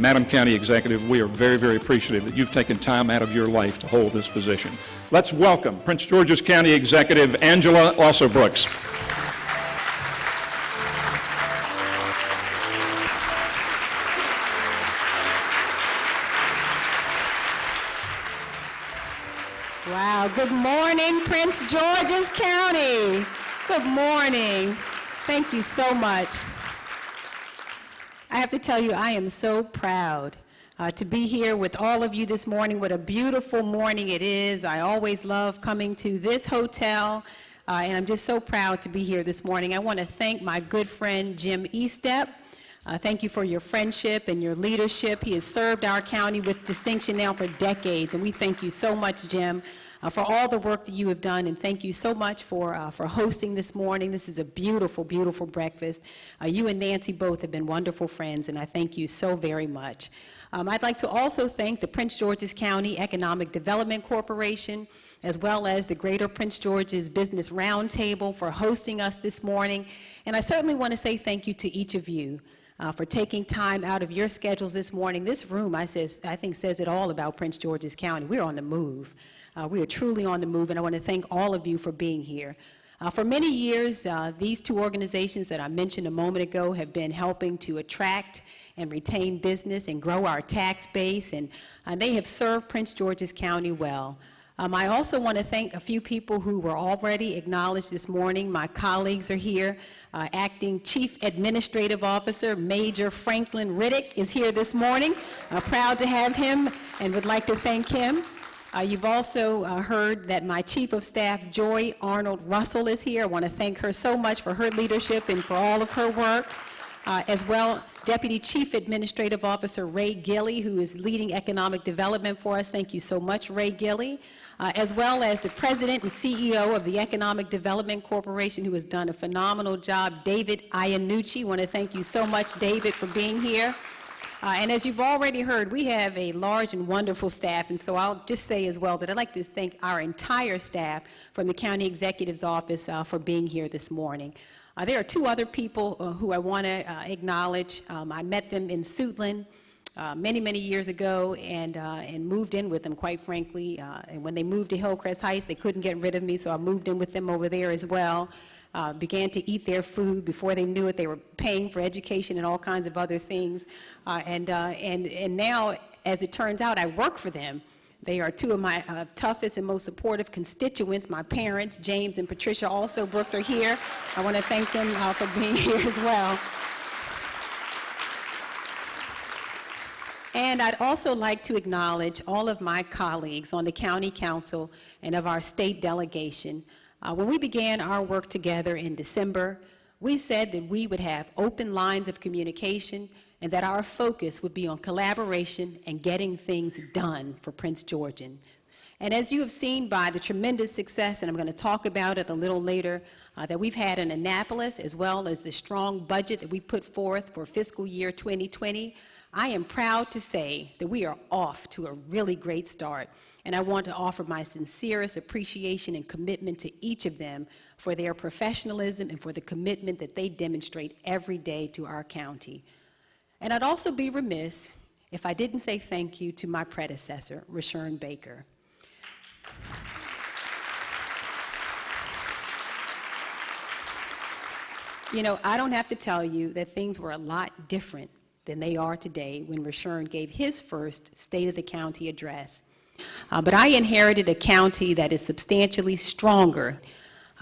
Madam County Executive, we are very, very appreciative that you've taken time out of your life to hold this position. Let's welcome Prince George's County Executive Angela Alsobrooks. Wow, good morning, Prince George's County. Good morning. Thank you so much. I have to tell you, I am so proud to be here with all of you this morning. What a beautiful morning it is. I always love coming to this hotel, and I'm just so proud to be here this morning. I want to thank my good friend, Jim Estep. Thank you for your friendship and your leadership. He has served our county with distinction now for decades, and we thank you so much, Jim, for all the work that you have done, and thank you so much for hosting this morning. This is a beautiful, beautiful breakfast. You and Nancy both have been wonderful friends, and I thank you so very much. I'd like to also thank the Prince George's County Economic Development Corporation, as well as the Greater Prince George's Business Roundtable for hosting us this morning. And I certainly want to say thank you to each of you for taking time out of your schedules this morning. This room, I think, says it all about Prince George's County. We're on the move. We are truly on the move, and I want to thank all of you for being here. For many years, these two organizations that I mentioned a moment ago have been helping to attract and retain business and grow our tax base, and they have served Prince George's County well. I also want to thank a few people who were already acknowledged this morning. My colleagues are here. Acting Chief Administrative Officer Major Franklin Riddick is here this morning. Proud to have him and would like to thank him. You've also heard that my Chief of Staff, Joy Arnold Russell, is here. I want to thank her so much for her leadership and for all of her work. As well, Deputy Chief Administrative Officer Ray Gilley, who is leading economic development for us. Thank you so much, Ray Gilley. As well as the President and CEO of the Economic Development Corporation, who has done a phenomenal job, David Iannucci. I want to thank you so much, David, for being here. And as you've already heard, we have a large and wonderful staff, and so I'll just say as well that I'd like to thank our entire staff from the County Executive's Office for being here this morning. There are two other people who I want to acknowledge. I met them in Suitland many, many years ago and moved in with them, quite frankly. And when they moved to Hillcrest Heights, they couldn't get rid of me, so I moved in with them over there as well. Began to eat their food. Before they knew it, they were paying for education and all kinds of other things. And now, as it turns out, I work for them. They are two of my toughest and most supportive constituents. My parents, James and Patricia Alsobrooks, are here. I want to thank them for being here as well. And I'd also like to acknowledge all of my colleagues on the County Council and of our state delegation. When we began our work together in December, we said that we would have open lines of communication and that our focus would be on collaboration and getting things done for Prince Georgian. And as you have seen by the tremendous success, and I'm going to talk about it a little later, that we've had in Annapolis, as well as the strong budget that we put forth for fiscal year 2020, I am proud to say that we are off to a really great start. And I want to offer my sincerest appreciation and commitment to each of them for their professionalism and for the commitment that they demonstrate every day to our county. And I'd also be remiss if I didn't say thank you to my predecessor, Rashern Baker. You know, I don't have to tell you that things were a lot different than they are today when Rashern gave his first State of the County address. But I inherited a county that is substantially stronger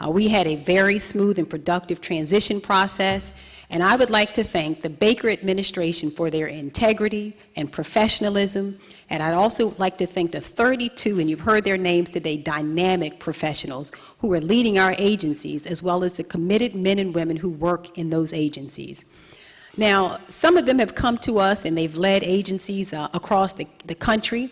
We had a very smooth and productive transition process, and I would like to thank the Baker administration for their integrity and professionalism, and I'd also like to thank the 32, and you've heard their names today, dynamic professionals who are leading our agencies, as well as the committed men and women who work in those agencies. Now, some of them have come to us and they've led agencies across the country.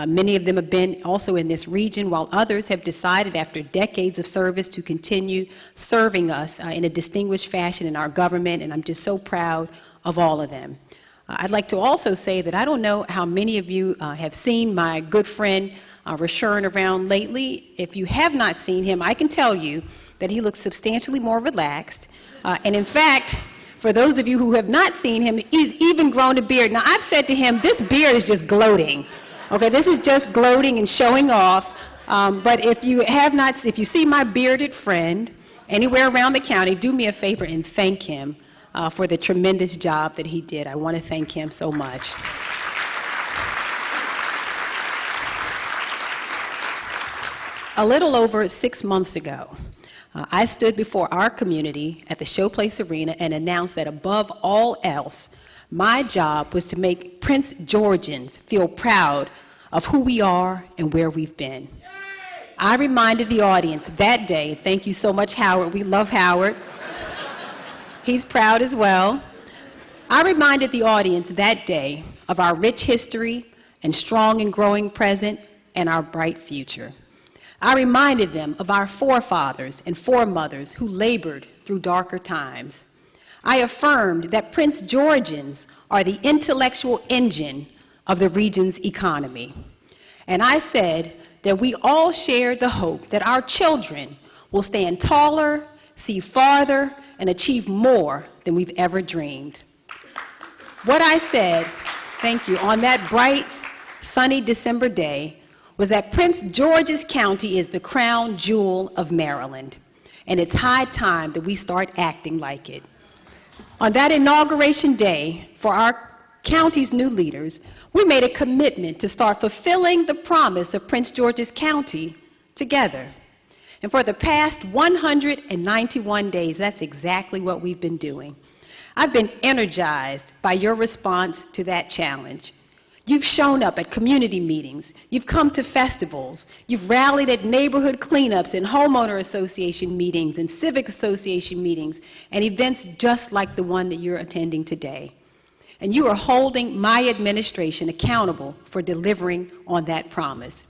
Many of them have been also in this region, while others have decided after decades of service to continue serving us in a distinguished fashion in our government, and I'm just so proud of all of them. I'd like to also say that I don't know how many of you have seen my good friend Rashurin around lately. If you have not seen him, I can tell you that he looks substantially more relaxed, and in fact, for those of you who have not seen him, he's even grown a beard. Now, I've said to him, this beard is just gloating. Okay, this is just gloating and showing off. But if you see my bearded friend anywhere around the county, do me a favor and thank him for the tremendous job that he did. I want to thank him so much. A little over 6 months ago, I stood before our community at the Showplace Arena and announced that above all else, my job was to make Prince Georgians feel proud of who we are and where we've been. I reminded the audience that day, thank you so much, Howard, we love Howard. He's proud as well. I reminded the audience that day of our rich history and strong and growing present and our bright future. I reminded them of our forefathers and foremothers who labored through darker times. I affirmed that Prince Georgians are the intellectual engine of the region's economy. And I said that we all shared the hope that our children will stand taller, see farther, and achieve more than we've ever dreamed. What I said, thank you, on that bright, sunny December day was that Prince George's County is the crown jewel of Maryland, and it's high time that we start acting like it. On that inauguration day, for our county's new leaders, we made a commitment to start fulfilling the promise of Prince George's County together. And for the past 191 days, that's exactly what we've been doing. I've been energized by your response to that challenge. You've shown up at community meetings, you've come to festivals, you've rallied at neighborhood cleanups and homeowner association meetings and civic association meetings and events just like the one that you're attending today. And you are holding my administration accountable for delivering on that promise.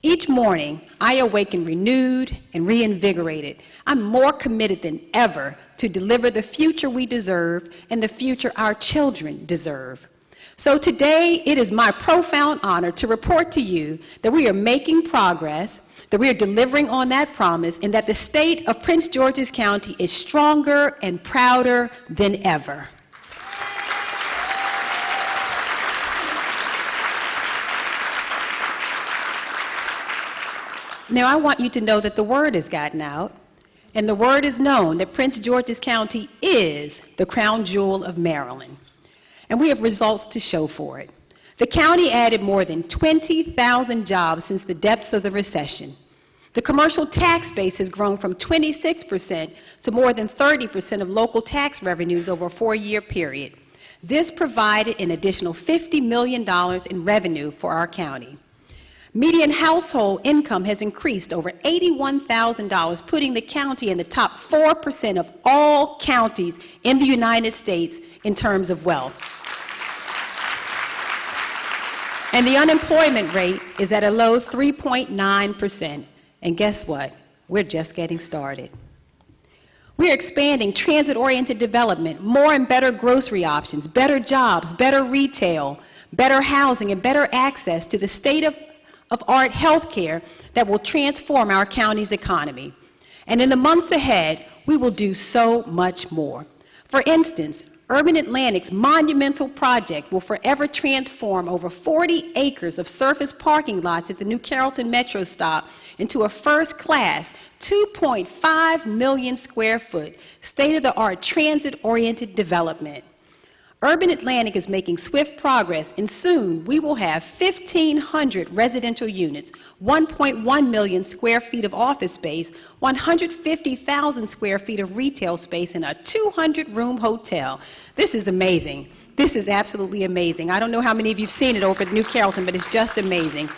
Each morning, I awaken renewed and reinvigorated. I'm more committed than ever to deliver the future we deserve and the future our children deserve. So today, it is my profound honor to report to you that we are making progress, that we are delivering on that promise, and that the state of Prince George's County is stronger and prouder than ever. Now, I want you to know that the word has gotten out, and the word is known that Prince George's County is the crown jewel of Maryland. And we have results to show for it. The county added more than 20,000 jobs since the depths of the recession. The commercial tax base has grown from 26% to more than 30% of local tax revenues over a 4-year period. This provided an additional $50 million in revenue for our county. Median household income has increased over $81,000, putting the county in the top 4% of all counties in the United States in terms of wealth. And the unemployment rate is at a low 3.9%. And guess what? We're just getting started. We're expanding transit-oriented development, more and better grocery options, better jobs, better retail, better housing, and better access to the state-of-art health care that will transform our county's economy. And in the months ahead, we will do so much more. For instance, Urban Atlantic's monumental project will forever transform over 40 acres of surface parking lots at the New Carrollton Metro stop into a first-class, 2.5 million square foot, state-of-the-art transit-oriented development. Urban Atlantic is making swift progress, and soon we will have 1,500 residential units, 1.1 million square feet of office space, 150,000 square feet of retail space, and a 200-room hotel. This is amazing. This is absolutely amazing. I don't know how many of you have seen it over at New Carrollton, but it's just amazing.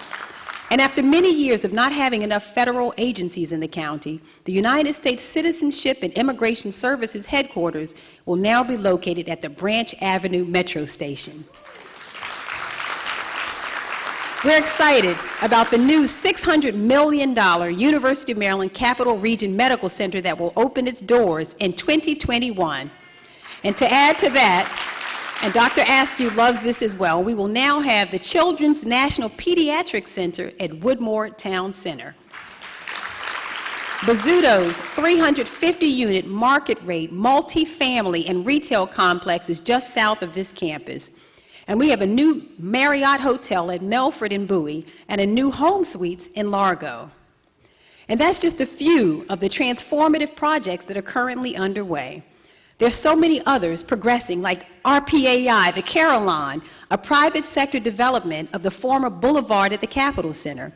And after many years of not having enough federal agencies in the county, the United States Citizenship and Immigration Services headquarters will now be located at the Branch Avenue Metro Station. We're excited about the new $600 million University of Maryland Capital Region Medical Center that will open its doors in 2021. And to add to that, and Dr. Askew loves this as well, we will now have the Children's National Pediatric Center at Woodmore Town Center. Bozzuto's 350-unit market rate multi-family and retail complex is just south of this campus. And we have a new Marriott Hotel at Melford and Bowie and a new Home Suites in Largo. And that's just a few of the transformative projects that are currently underway. There's so many others progressing, like RPAI, the Carillon, a private sector development of the former boulevard at the Capitol Center.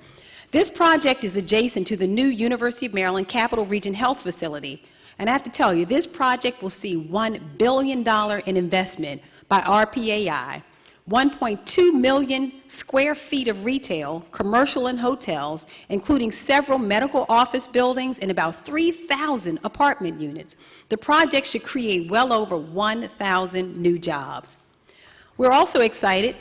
This project is adjacent to the new University of Maryland Capital Region Health Facility. And I have to tell you, this project will see $1 billion in investment by RPAI, 1.2 million square feet of retail, commercial, and hotels, including several medical office buildings and about 3,000 apartment units. The project should create well over 1,000 new jobs. We're also excited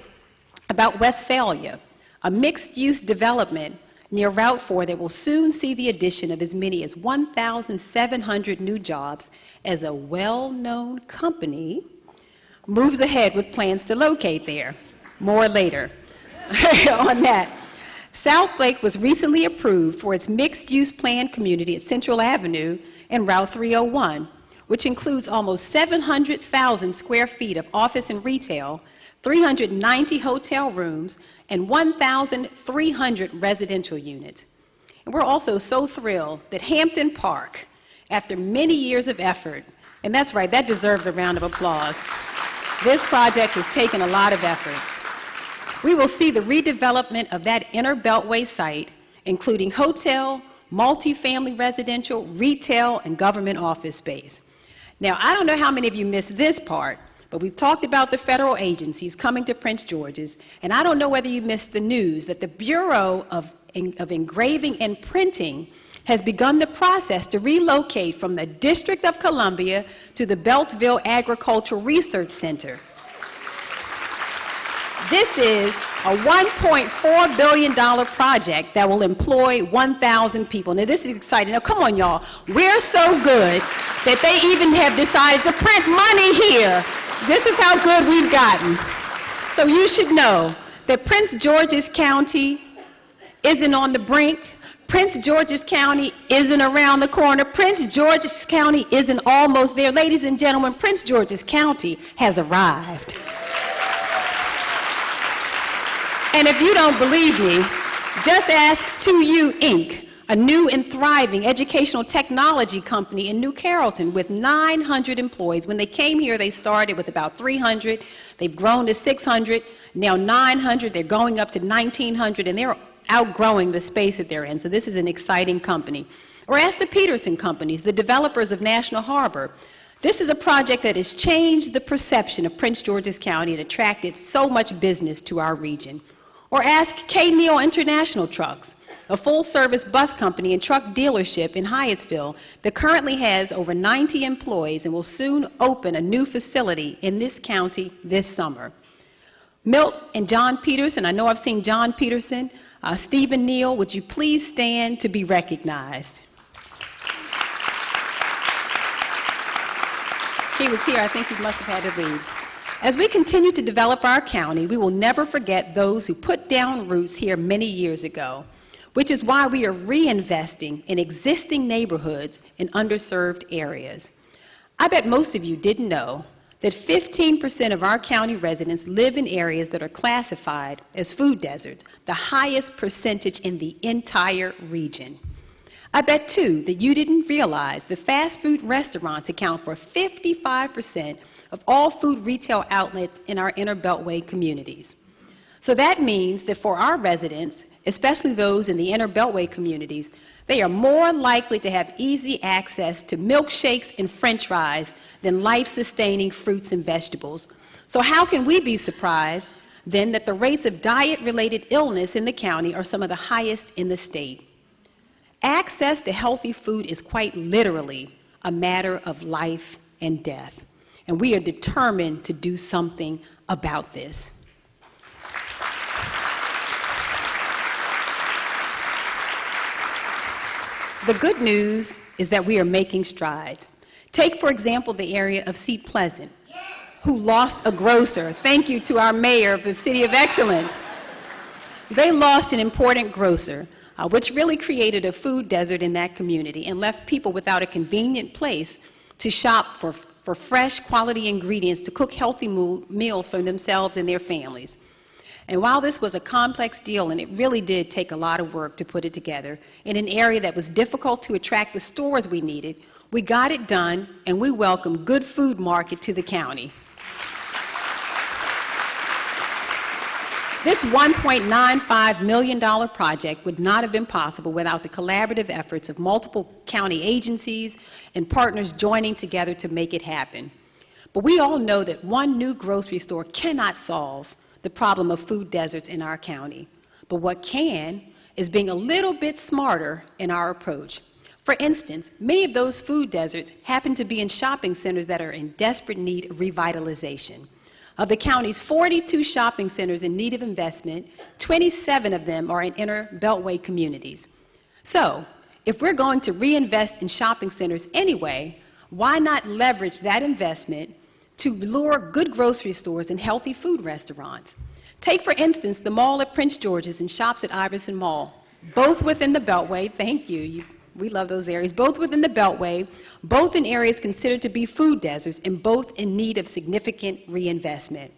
about Westphalia, a mixed-use development near Route 4 that will soon see the addition of as many as 1,700 new jobs as a well-known company moves ahead with plans to locate there. More later on that. Southlake was recently approved for its mixed-use planned community at Central Avenue and Route 301, which includes almost 700,000 square feet of office and retail, 390 hotel rooms, and 1,300 residential units. And we're also so thrilled that Hampton Park, after many years of effort, and that's right, that deserves a round of applause. This project has taken a lot of effort. We will see the redevelopment of that inner Beltway site, including hotel, multifamily residential, retail, and government office space. Now, I don't know how many of you missed this part, but we've talked about the federal agencies coming to Prince George's, and I don't know whether you missed the news that the Bureau of Engraving and Printing has begun the process to relocate from the District of Columbia to the Beltsville Agricultural Research Center. This is a $1.4 billion project that will employ 1,000 people. Now, this is exciting. Now, come on, y'all. We're so good that they even have decided to print money here. This is how good we've gotten. So you should know that Prince George's County isn't on the brink. Prince George's County isn't around the corner. Prince George's County isn't almost there. Ladies and gentlemen, Prince George's County has arrived. And if you don't believe me, just ask 2U Inc., a new and thriving educational technology company in New Carrollton with 900 employees. When they came here, they started with about 300. They've grown to 600, now 900. They're going up to 1,900, and they're outgrowing the space that they're in. So this is an exciting company. Or ask the Peterson companies, the developers of National Harbor. This is a project that has changed the perception of Prince George's County and attracted so much business to our region. Or ask K. Neal International Trucks, a full-service bus company and truck dealership in Hyattsville that currently has over 90 employees and will soon open a new facility in this county this summer. Milt and John Peterson, I know I've seen John Peterson, Stephen Neal, would you please stand to be recognized? He was here, I think he must have had to leave. As we continue to develop our county, we will never forget those who put down roots here many years ago, which is why we are reinvesting in existing neighborhoods in underserved areas. I bet most of you didn't know that 15% of our county residents live in areas that are classified as food deserts, the highest percentage in the entire region. I bet, too, that you didn't realize that fast food restaurants account for 55% of all food retail outlets in our inner Beltway communities. So that means that for our residents, especially those in the inner Beltway communities, they are more likely to have easy access to milkshakes and French fries than life-sustaining fruits and vegetables. So how can we be surprised then that the rates of diet-related illness in the county are some of the highest in the state? Access to healthy food is quite literally a matter of life and death, and we are determined to do something about this. The good news is that we are making strides. Take, for example, the area of Seat Pleasant, who lost a grocer. Thank you to our mayor of the City of Excellence. They lost an important grocer, which really created a food desert in that community and left people without a convenient place to shop for fresh, quality ingredients to cook healthy meals for themselves and their families. And while this was a complex deal, and it really did take a lot of work to put it together, in an area that was difficult to attract the stores we needed, we got it done, and we welcomed Good Food Market to the county. This $1.95 million project would not have been possible without the collaborative efforts of multiple county agencies and partners joining together to make it happen. But we all know that one new grocery store cannot solve the problem of food deserts in our county. But what can is being a little bit smarter in our approach. For instance, many of those food deserts happen to be in shopping centers that are in desperate need of revitalization. Of the county's 42 shopping centers in need of investment, 27 of them are in inner Beltway communities. So, if we're going to reinvest in shopping centers anyway, why not leverage that investment to lure good grocery stores and healthy food restaurants? Take, for instance, the mall at Prince George's and shops at Iverson Mall, both within the Beltway. Thank you. We love those areas. Both within the Beltway, both in areas considered to be food deserts, and both in need of significant reinvestment.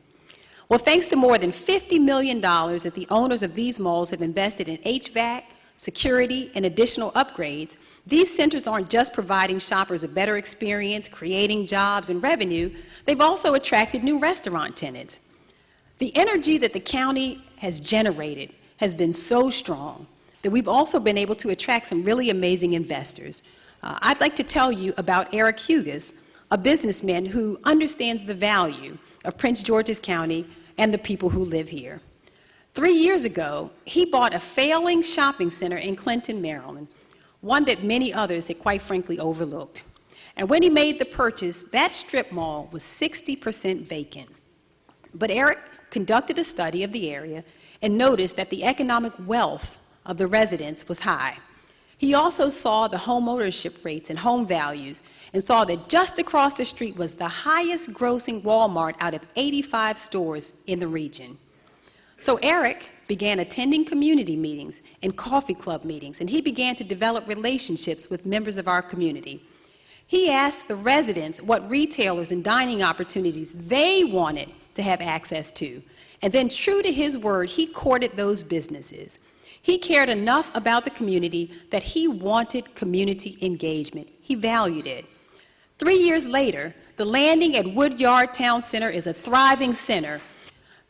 Well, thanks to more than $50 million that the owners of these malls have invested in HVAC, security, and additional upgrades, these centers aren't just providing shoppers a better experience, creating jobs and revenue, they've also attracted new restaurant tenants. The energy that the county has generated has been so strong that we've also been able to attract some really amazing investors. I'd like to tell you about Eric Hugas, a businessman who understands the value of Prince George's County and the people who live here. 3 years ago, he bought a failing shopping center in Clinton, Maryland, one that many others had quite frankly overlooked. And when he made the purchase, that strip mall was 60% vacant. But Eric conducted a study of the area and noticed that the economic wealth of the residents was high. He also saw the home ownership rates and home values and saw that just across the street was the highest grossing Walmart out of 85 stores in the region. So Eric began attending community meetings and coffee club meetings, and he began to develop relationships with members of our community. He asked the residents what retailers and dining opportunities they wanted to have access to, and then true to his word, he courted those businesses. He cared enough about the community that he wanted community engagement. He valued it. 3 years later, the Landing at Woodyard Town Center is a thriving center.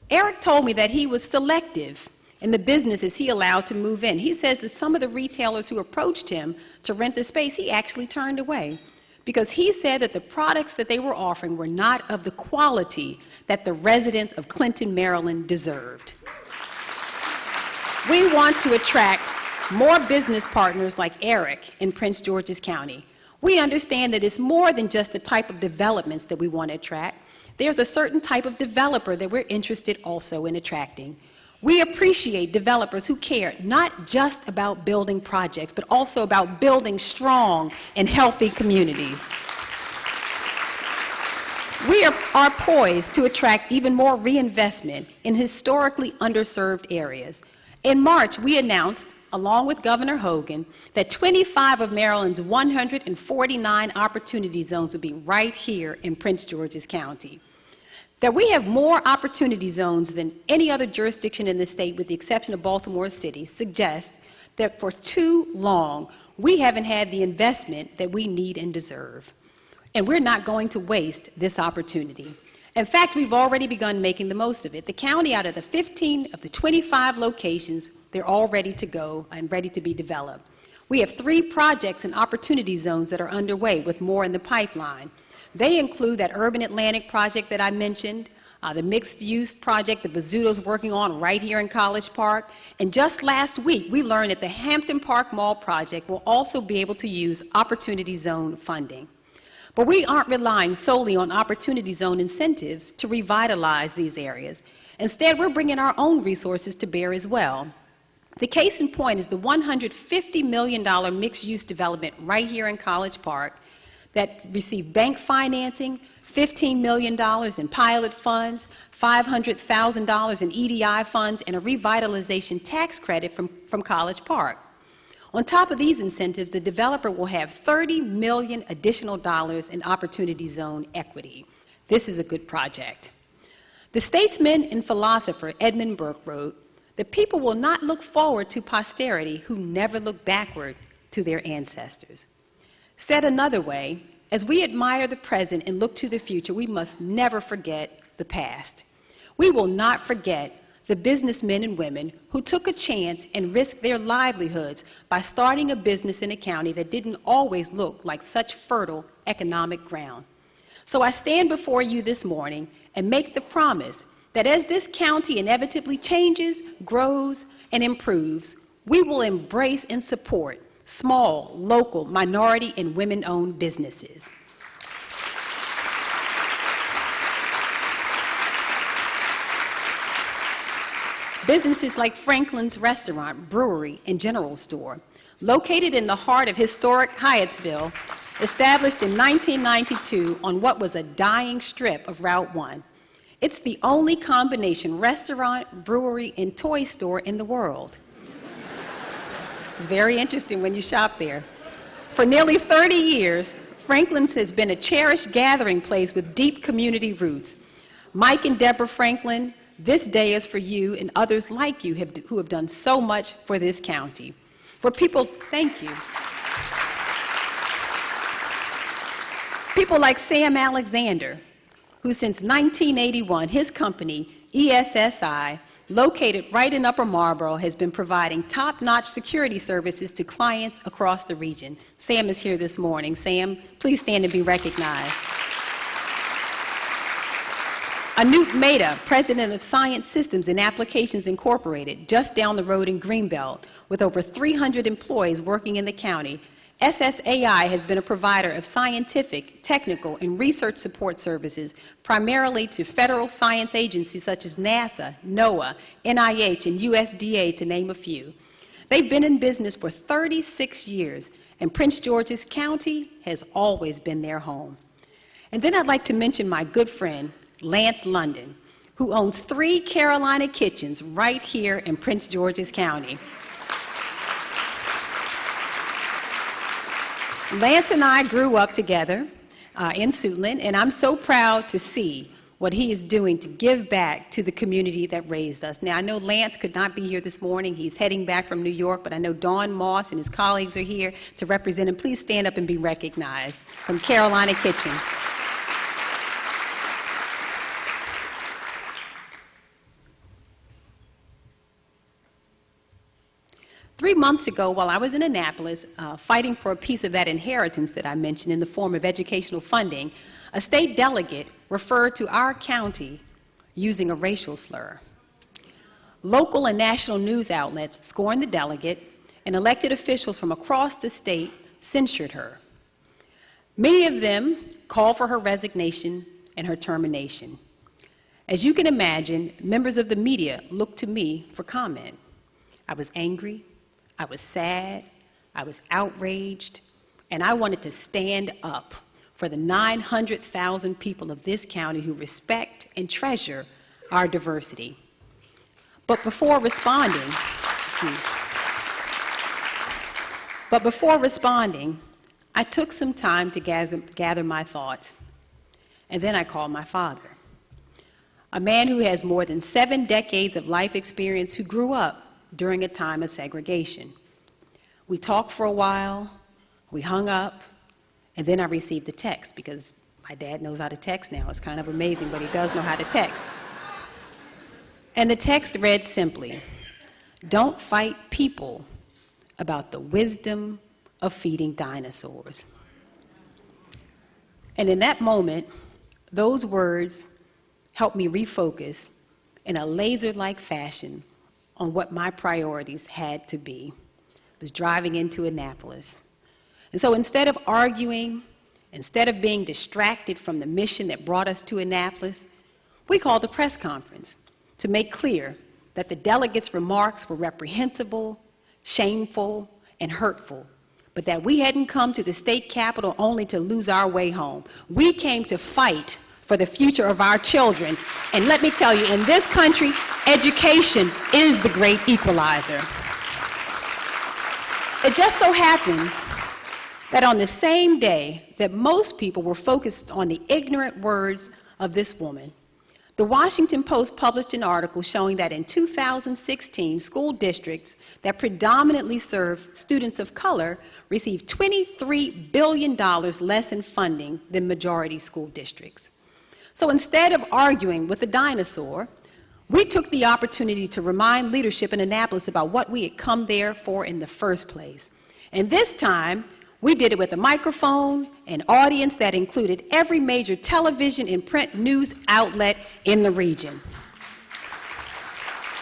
Eric told me that he was selective in the businesses he allowed to move in. He says that some of the retailers who approached him to rent the space, he actually turned away because he said that the products that they were offering were not of the quality that the residents of Clinton, Maryland deserved. We want to attract more business partners like Eric in Prince George's County. We understand that it's more than just the type of developments that we want to attract. There's a certain type of developer that we're interested also in attracting. We appreciate developers who care not just about building projects, but also about building strong and healthy communities. We are poised to attract even more reinvestment in historically underserved areas. In March, we announced, along with Governor Hogan, that 25 of Maryland's 149 opportunity zones would be right here in Prince George's County. That we have more opportunity zones than any other jurisdiction in the state, with the exception of Baltimore City, suggests that for too long, we haven't had the investment that we need and deserve. And we're not going to waste this opportunity. In fact, we've already begun making the most of it. The county, out of the 15 of the 25 locations, they're all ready to go and ready to be developed. We have 3 projects and opportunity zones that are underway, with more in the pipeline. They include that Urban Atlantic project that I mentioned, the mixed-use project that Bazzuto's working on right here in College Park. And just last week, we learned that the Hampton Park Mall project will also be able to use opportunity zone funding. But we aren't relying solely on opportunity zone incentives to revitalize these areas. Instead, we're bringing our own resources to bear as well. The case in point is the $150 million mixed-use development right here in College Park that received bank financing, $15 million in pilot funds, $500,000 in EDI funds, and a revitalization tax credit from College Park. On top of these incentives, the developer will have $30 million additional dollars in opportunity zone equity. This is a good project. The statesman and philosopher Edmund Burke wrote that people will not look forward to posterity who never look backward to their ancestors. Said another way, as we admire the present and look to the future, we must never forget the past. We will not forget the businessmen and women who took a chance and risked their livelihoods by starting a business in a county that didn't always look like such fertile economic ground. So I stand before you this morning and make the promise that as this county inevitably changes, grows, and improves, we will embrace and support small, local, minority, and women-owned businesses. Businesses like Franklin's Restaurant, Brewery, and General Store, located in the heart of historic Hyattsville, established in 1992 on what was a dying strip of Route 1. It's the only combination restaurant, brewery, and toy store in the world. It's very interesting when you shop there. For nearly 30 years, Franklin's has been a cherished gathering place with deep community roots. Mike and Deborah Franklin, this day is for you and others like you who have done so much for this county. For people, thank you. People like Sam Alexander, who since 1981, his company, ESSI, located right in Upper Marlboro, has been providing top-notch security services to clients across the region. Sam is here this morning. Sam, please stand and be recognized. Anoop Mehta, president of Science Systems and Applications Incorporated, just down the road in Greenbelt, with over 300 employees working in the county. SSAI has been a provider of scientific, technical, and research support services, primarily to federal science agencies such as NASA, NOAA, NIH, and USDA, to name a few. They've been in business for 36 years, and Prince George's County has always been their home. And then I'd like to mention my good friend, Lance London, who owns 3 Carolina Kitchens right here in Prince George's County. Lance and I grew up together in Suitland, and I'm so proud to see what he is doing to give back to the community that raised us. Now, I know Lance could not be here this morning. He's heading back from New York, but I know Dawn Moss and his colleagues are here to represent him. Please stand up and be recognized from Carolina Kitchen. Three months ago, while I was in Annapolis, fighting for a piece of that inheritance that I mentioned in the form of educational funding, a state delegate referred to our county using a racial slur. Local and national news outlets scorned the delegate, and elected officials from across the state censured her. Many of them called for her resignation and her termination. As you can imagine, members of the media looked to me for comment. I was angry, I was sad, I was outraged, and I wanted to stand up for the 900,000 people of this county who respect and treasure our diversity. But before responding, I took some time to gather my thoughts, and then I called my father, a man who has more than 7 decades of life experience, who grew up during a time of segregation. We talked for a while, we hung up, And then I received a text, because my dad knows how to text now. It's kind of amazing, but he does know how to text. And the text read simply, "Don't fight people about the wisdom of feeding dinosaurs." And in that moment, those words helped me refocus in a laser-like fashion on what my priorities had to be. I was driving into Annapolis. And so instead of arguing, instead of being distracted from the mission that brought us to Annapolis, we called a press conference to make clear that the delegates' remarks were reprehensible, shameful, and hurtful, but that we hadn't come to the state capitol only to lose our way home. We came to fight for the future of our children. And let me tell you, in this country, education is the great equalizer. It just so happens that on the same day that most people were focused on the ignorant words of this woman, the Washington Post published an article showing that in 2016, school districts that predominantly serve students of color received $23 billion less in funding than majority school districts. So instead of arguing with the dinosaur, we took the opportunity to remind leadership in Annapolis about what we had come there for in the first place. And this time, we did it with a microphone, an audience that included every major television and print news outlet in the region.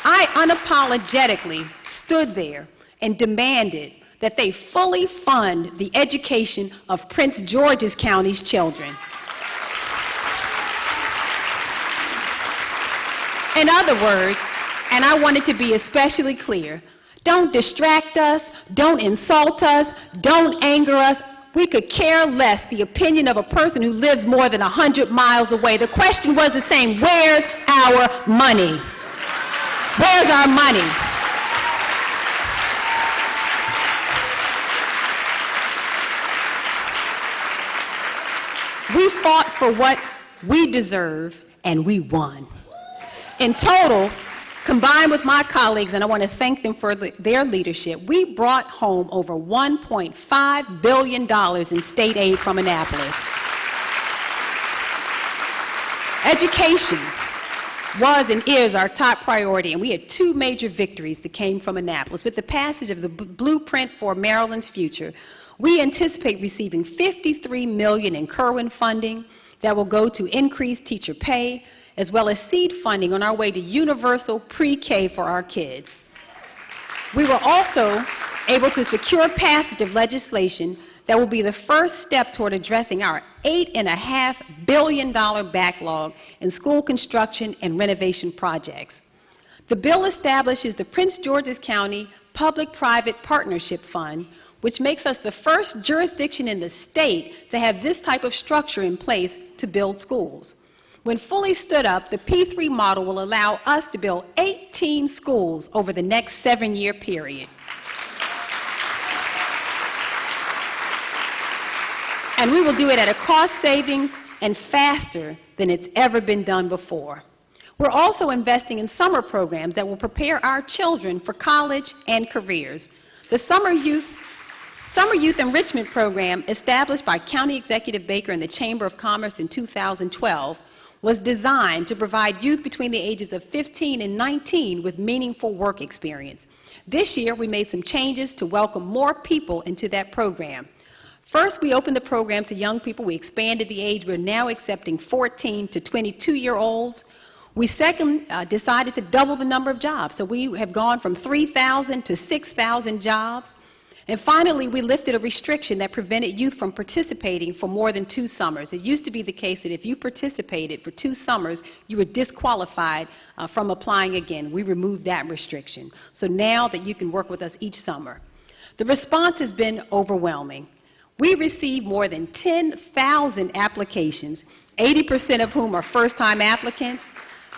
I unapologetically stood there and demanded that they fully fund the education of Prince George's County's children. In other words, and I wanted to be especially clear, don't distract us, don't insult us, don't anger us. We could care less the opinion of a person who lives more than 100 miles away. The question was the same: where's our money? Where's our money? We fought for what we deserve, and we won. In total, combined with my colleagues, and I want to thank them for their leadership, we brought home over $1.5 billion in state aid from Annapolis. Education was and is our top priority, and we had two major victories that came from Annapolis. With the passage of the Blueprint for Maryland's Future, we anticipate receiving $53 million in Kerwin funding that will go to increased teacher pay, as well as seed funding on our way to universal pre-K for our kids. We were also able to secure passage of legislation that will be the first step toward addressing our $8.5 billion backlog in school construction and renovation projects. The bill establishes the Prince George's County Public-Private Partnership Fund, which makes us the first jurisdiction in the state to have this type of structure in place to build schools. When fully stood up, the P3 model will allow us to build 18 schools over the next 7-year period. And we will do it at a cost savings and faster than it's ever been done before. We're also investing in summer programs that will prepare our children for college and careers. The Summer Youth Enrichment Program, established by County Executive Baker and the Chamber of Commerce in 2012, was designed to provide youth between the ages of 15 and 19 with meaningful work experience. This year, we made some changes to welcome more people into that program. First, we opened the program to young people. We expanded the age. We're now accepting 14 to 22-year-olds. We second decided to double the number of jobs. So we have gone from 3,000 to 6,000 jobs. And finally, we lifted a restriction that prevented youth from participating for more than 2 summers. It used to be the case that if you participated for 2 summers, you were disqualified from applying again. We removed that restriction. So now that you can work with us each summer. The response has been overwhelming. We received more than 10,000 applications, 80% of whom are first-time applicants.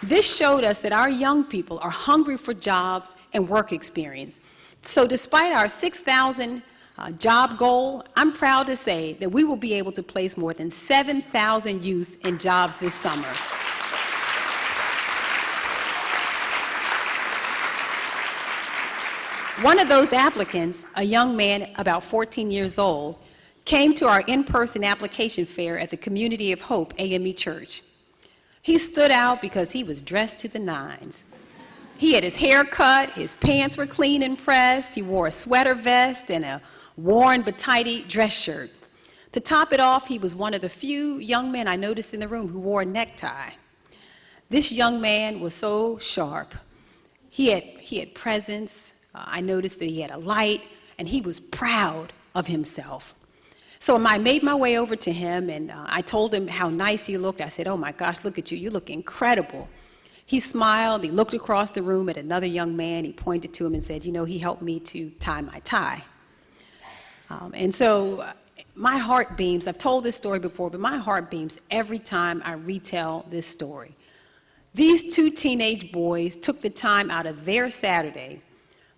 This showed us that our young people are hungry for jobs and work experience. So despite our 6,000 job goal, I'm proud to say that we will be able to place more than 7,000 youth in jobs this summer. One of those applicants, a young man about 14 years old, came to our in-person application fair at the Community of Hope AME Church. He stood out because he was dressed to the nines. He had his hair cut, his pants were clean and pressed, he wore a sweater vest and a worn but tidy dress shirt. To top it off, he was one of the few young men I noticed in the room who wore a necktie. This young man was so sharp. He had presence. I noticed that he had a light, and he was proud of himself. So I made my way over to him, and I told him how nice he looked. I said, "Oh my gosh, look at you. You look incredible." He smiled. He looked across the room at another young man. He pointed to him and said, "You know, he helped me to tie my tie." And so my heart beams. I've told this story before, but my heart beams every time I retell this story. These two teenage boys took the time out of their Saturday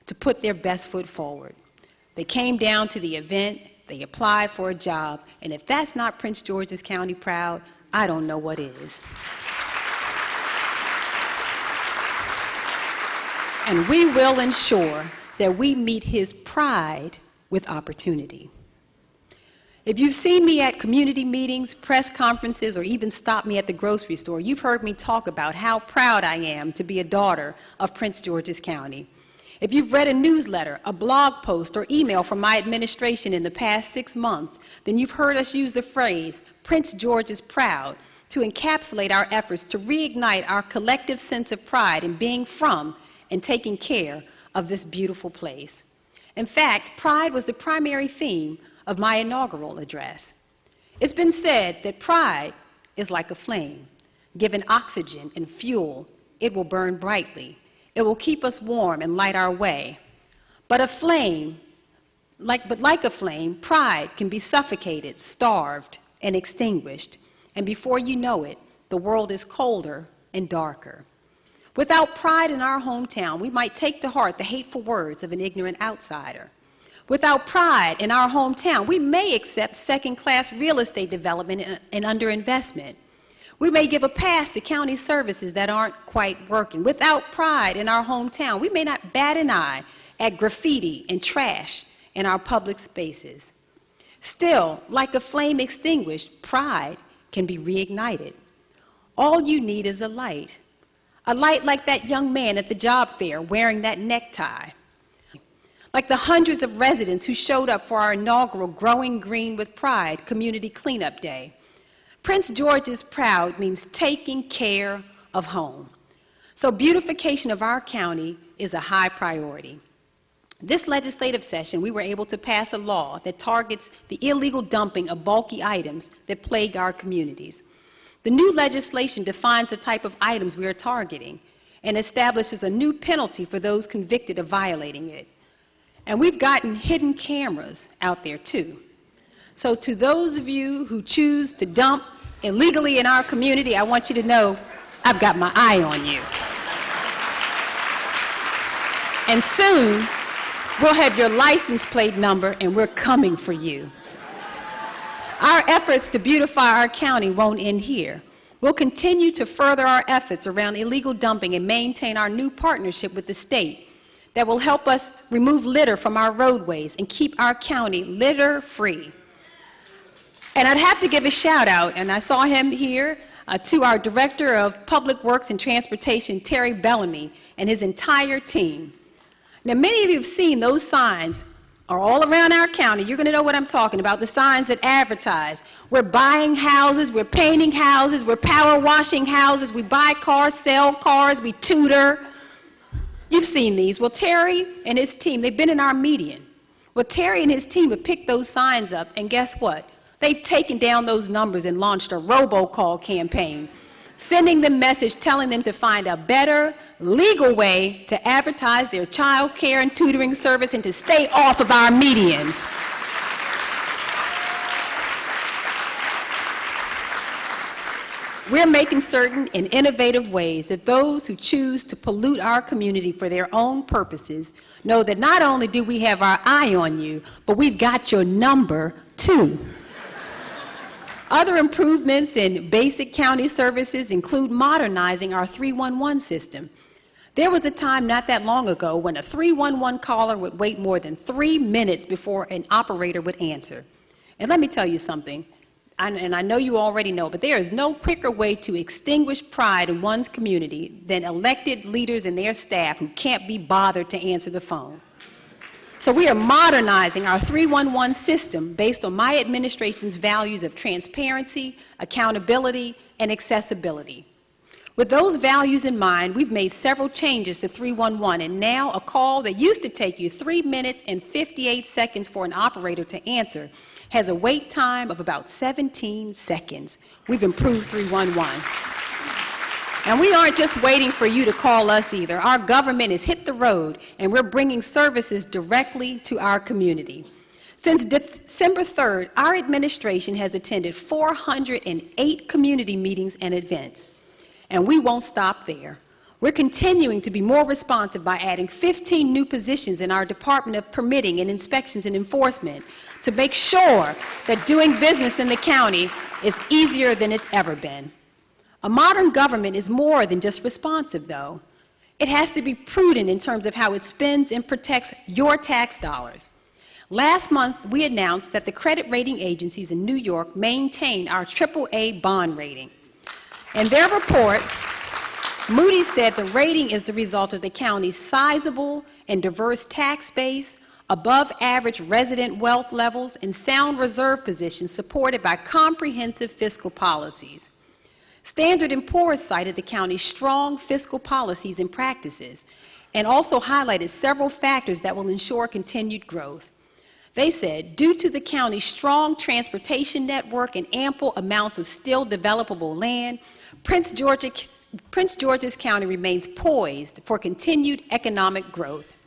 to put their best foot forward. They came down to the event. They applied for a job, and if that's not Prince George's County proud, I don't know what is. And we will ensure that we meet his pride with opportunity. If you've seen me at community meetings, press conferences, or even stopped me at the grocery store, you've heard me talk about how proud I am to be a daughter of Prince George's County. If you've read a newsletter, a blog post, or email from my administration in the past 6 months, then you've heard us use the phrase, Prince George is proud, to encapsulate our efforts to reignite our collective sense of pride in being from and taking care of this beautiful place. In fact, pride was the primary theme of my inaugural address. It's been said that pride is like a flame. Given oxygen and fuel, it will burn brightly. It will keep us warm and light our way. But like a flame, pride can be suffocated, starved, and extinguished. And before you know it, the world is colder and darker. Without pride in our hometown, we might take to heart the hateful words of an ignorant outsider. Without pride in our hometown, we may accept second-class real estate development and underinvestment. We may give a pass to county services that aren't quite working. Without pride in our hometown, we may not bat an eye at graffiti and trash in our public spaces. Still, like a flame extinguished, pride can be reignited. All you need is a light like that young man at the job fair wearing that necktie, like the hundreds of residents who showed up for our inaugural Growing Green with Pride Community Cleanup Day. Prince George is proud means taking care of home. So beautification of our county is a high priority. This legislative session, we were able to pass a law that targets the illegal dumping of bulky items that plague our communities. The new legislation defines the type of items we are targeting and establishes a new penalty for those convicted of violating it. And we've gotten hidden cameras out there too. So to those of you who choose to dump illegally in our community, I want you to know I've got my eye on you. And soon, we'll have your license plate number and we're coming for you. Our efforts to beautify our county won't end here. We'll continue to further our efforts around illegal dumping and maintain our new partnership with the state that will help us remove litter from our roadways and keep our county litter-free. And I'd have to give a shout out, and I saw him here, to our Director of Public Works and Transportation, Terry Bellamy, and his entire team. Now, many of you have seen those signs are all around our county. You're going to know what I'm talking about, the signs that advertise. We're buying houses, we're painting houses, we're power washing houses, we buy cars, sell cars, we tutor. You've seen these. Well, Terry and his team, they've been in our median. Well, Terry and his team have picked those signs up, and guess what? They've taken down those numbers and launched a robocall campaign, sending them message telling them to find a better, legal way to advertise their child care and tutoring service and to stay off of our medians. We're making certain in innovative ways that those who choose to pollute our community for their own purposes know that not only do we have our eye on you, but we've got your number too. Other improvements in basic county services include modernizing our 311 system. There was a time not that long ago when a 311 caller would wait more than 3 minutes before an operator would answer. And let me tell you something, and I know you already know, but there is no quicker way to extinguish pride in one's community than elected leaders and their staff who can't be bothered to answer the phone. So we are modernizing our 311 system based on my administration's values of transparency, accountability, and accessibility. With those values in mind, we've made several changes to 311, and now a call that used to take you 3 minutes and 58 seconds for an operator to answer has a wait time of about 17 seconds. We've improved 311. And we aren't just waiting for you to call us either. Our government has hit the road, and we're bringing services directly to our community. Since December 3rd, our administration has attended 408 community meetings and events. And we won't stop there. We're continuing to be more responsive by adding 15 new positions in our Department of Permitting and Inspections and Enforcement to make sure that doing business in the county is easier than it's ever been. A modern government is more than just responsive, though. It has to be prudent in terms of how it spends and protects your tax dollars. Last month, we announced that the credit rating agencies in New York maintain our AAA bond rating. In their report, Moody's said the rating is the result of the county's sizable and diverse tax base, above-average resident wealth levels, and sound reserve positions supported by comprehensive fiscal policies. Standard & Poor's cited the county's strong fiscal policies and practices and also highlighted several factors that will ensure continued growth. They said, due to the county's strong transportation network and ample amounts of still developable land, Prince George's County remains poised for continued economic growth.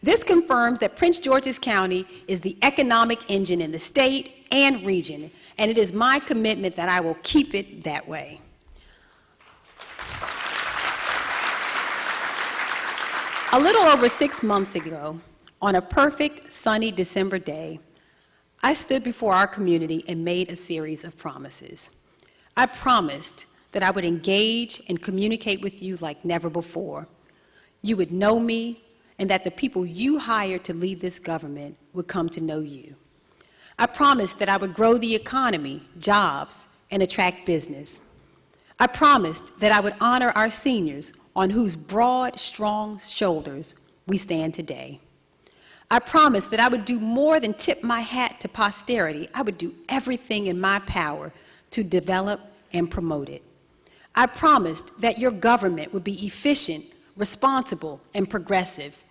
This confirms that Prince George's County is the economic engine in the state and region, and it is my commitment that I will keep it that way. A little over 6 months ago, on a perfect sunny December day, I stood before our community and made a series of promises. I promised that I would engage and communicate with you like never before. You would know me, and that the people you hired to lead this government would come to know you. I promised that I would grow the economy, jobs, and attract business. I promised that I would honor our seniors on whose broad, strong shoulders we stand today. I promised that I would do more than tip my hat to posterity. I would do everything in my power to develop and promote it. I promised that your government would be efficient, responsible, and progressive.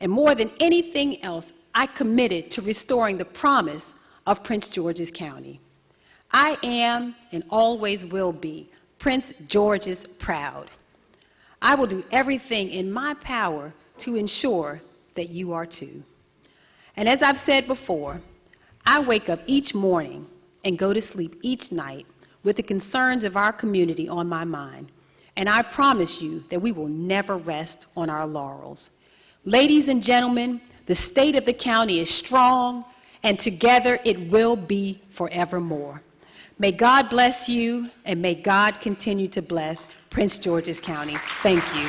And more than anything else, I committed to restoring the promise of Prince George's County. I am and always will be Prince George's proud. I will do everything in my power to ensure that you are too. And as I've said before, I wake up each morning and go to sleep each night with the concerns of our community on my mind. And I promise you that we will never rest on our laurels. Ladies and gentlemen, the state of the county is strong, and together it will be forevermore. May God bless you, and may God continue to bless Prince George's County. Thank you.